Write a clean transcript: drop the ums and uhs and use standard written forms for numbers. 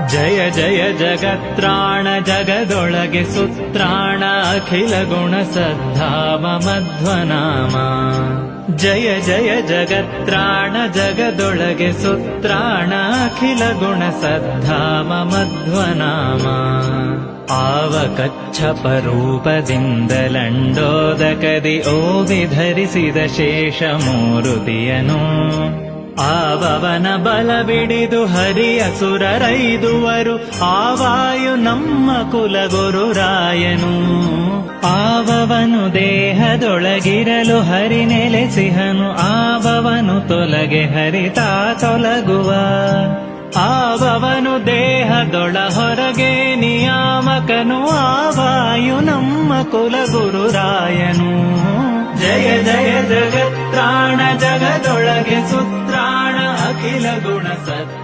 ಜಯ ಜಯ ಜಗತ್ರಾಣ ಜಗದೊಳಗೆ ಸುತ್ರಾಣ ಅಖಿಲ ಗುಣ ಸದ್ಧಾಮ ಮಧ್ವನಾಮ. ಜಯ ಜಯ ಜಗತ್ರಾಣ ಜಗದೊಳಗೆ ಸುತ್ರಾಣ ಅಖಿಲ ಗುಣ ಸದ್ಧಾಮ ಮಧ್ವನಾಮ. ಆವ ಕಚ್ಚಪ ರೂಪದಿಂದಲಂಡೋದಕದಿ ಓವಿ ಧರಿಸಿದ ಶೇಷ ಮೂರುತಿಯನು. ಆವವನ ಬಲ ಬಿಡಿದು ಹರಿಯ ಸುರರೈದುವರು ಆವಾಯು ನಮ್ಮ ಕುಲಗುರುರಾಯನು. ಆವವನು ದೇಹದೊಳಗಿರಲು ಹರಿ ನೆಲೆಸಿಹನು. ಆವವನು ತೊಲಗೆ ಹರಿತಾ ತೊಲಗುವ. ಆವವನು ದೇಹದೊಳ ಹೊರಗೆ ನಿಯಾಮಕನು. ಆವಾಯು ನಮ್ಮ ಕುಲಗುರುರಾಯನು. ಜಯ ಜಯ ಜಗತ್ರಾಣ ಜಗದೊಳಗೆ ಸುತ್ರಾಣ ಅಖಿಲ ಗುಣ ಸತ್